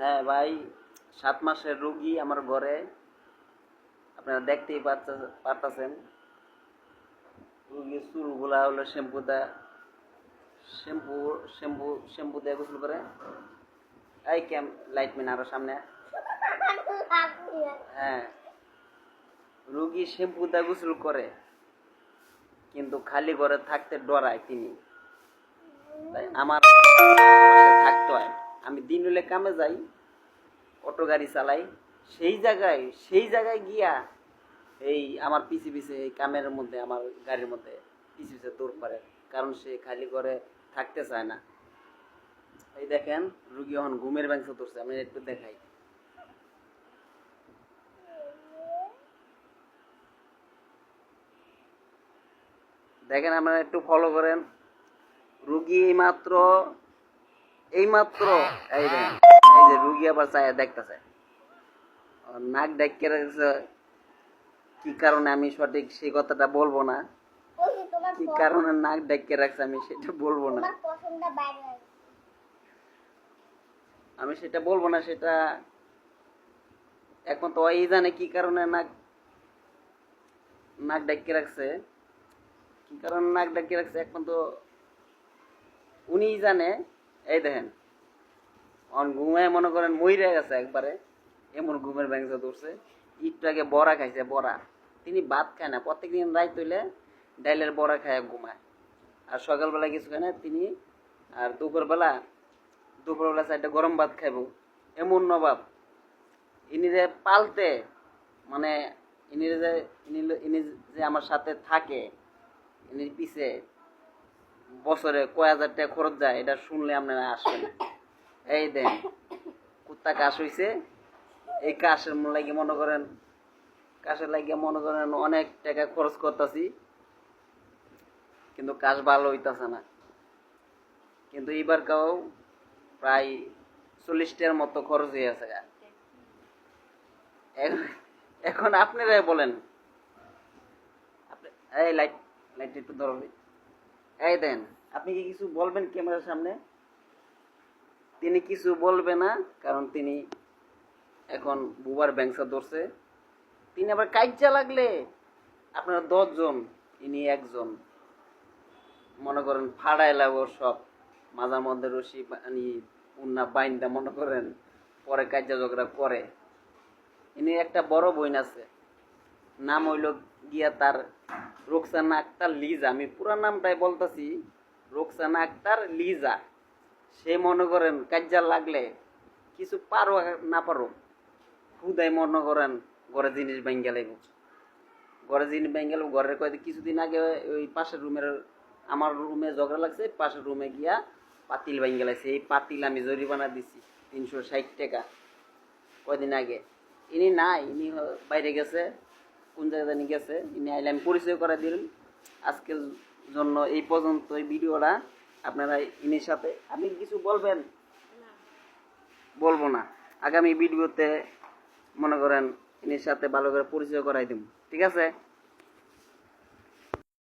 হ্যাঁ ভাই, 7 মাসের রোগী আমার ঘরে। আপনারা দেখতেই পারতেছেন। রোগীর চুলগুলা হলো শ্যাম্পু শ্যাম্পু শ্যাম্পু দিয়ে গোসল করে। এই লাইটম্যান আরো সামনে। হ্যাঁ, রোগী শ্যাম্পু দিয়ে গোসল করে, কিন্তু খালি ঘরে থাকতে ডরায় তিনি। তাই আমার থাকতে হয়। আমি দিন হলে কামে যাই, অটো গাড়ি চালাই, সেই জায়গায় গিয়া এই আমার পিছে পিছে এই কামের মধ্যে, আমার গাড়ির মধ্যে পিছে পিছে দৌড় পারে, কারণ সে খালি করে থাকতে চায় না। এই দেখেন, রুগী এখন ঘুমের ব্যাংসে ধরছে, আমি একটু দেখাই। দেখেন, আপনারা একটু ফলো করেন। রুগী এইমাত্র এই দেখেন, এই যে রুগী আবার চায় দেখতেছে, নাক ডাইকে রাখছে। কি কারণে আমি সঠিক সেই কথাটা বলবো না, কি কারণে নাক ডাইকে রাখছে আমি সেটা বলবো না, সেটা এখন তো ওই জানে কি কারণে নাক ডাইকে রাখছে। কি কারণে নাক ডাইকে রাখছে এখন তো উনিই জানে। এই দেখেন, ঘুমায় মনে করেন মইরে গেছে একবারে, এমন ঘুমের ব্যাংসে ধরছে। একটু আগে বড়া খাইছে, বড়া। তিনি ভাত খায় না, প্রত্যেকদিন রাত হইলে ডাইলের বড়া খায় ঘুমায়, আর সকালবেলা কিছু খায় না তিনি। আর দুপুরবেলা 4টা গরম ভাত খাইব, এমন নবাব। ইনিরে পালতে মানে ইনি যে আমার সাথে থাকে, ইনির পিছে বছরে কয় হাজার টাকা খরচ যায়, এটা শুনলে আপনারা আসবেন। এই দেন, কুত্তা কাশ হইছে, এই কাশের লাগিয়ে মনে করেন অনেক টাকা খরচ করতেছি, কিন্তু কাশ ভালো হইতাছে না। কিন্তু এবার কাও প্রায় 40টার মতো খরচ হয়ে আছে। এখন আপনারাই বলেন, এই লাইট একটু ধরবে। এই দেন, আপনি কি কিছু বলবেন ক্যামেরার সামনে? তিনি কিছু বলবে না, কারণ তিনি এখন বুবার ব্যাংসা ধরছে। তিনি আবার কাইজা লাগলে আপনারা 10 জন, ইনি একজন, মনে করেন ফাড়াই লাগো সব। মাঝার মধ্যে রশি উন্না বাইন্দা মনে করেন পরে কাইজা ঝগড়া করে। ইনি একটা বড় বোন আছে, নাম হইল গিয়া তার রোকসানা আক্তার লিজা। আমি পুরা নামটাই বলতেছি, রোকসানা আক্তার লিজা। সে মনে করেন কাজ্জা লাগলে কিছু পারো না পারো, খুদাই মনে করেন ঘরে জিনিস ভেঙ্গে লাগবে। ঘরের কিছুদিন আগে ওই পাশের রুমের, আমার রুমে ঝগড়া লাগছে, পাশের রুমে গিয়া পাতিল ভেঙ্গে লাগছে। এই পাতিল আমি জরিমানা দিছি 360 টাকা কয়দিন আগে। ইনি নাই, ইনি বাইরে গেছে, কোন জায়গায় গেছে। ইনি আইলে আমি পরিচয় করে দিলাম। আজকের জন্য এই পর্যন্ত এই ভিডিওটা। আপনারা ইনির সাথে আপনি কিছু বলবেন? বলবো না, আগামী ভিডিওতে মনে করেন ইনির সাথে ভালো করে পরিচয় করাই দেব, ঠিক আছে?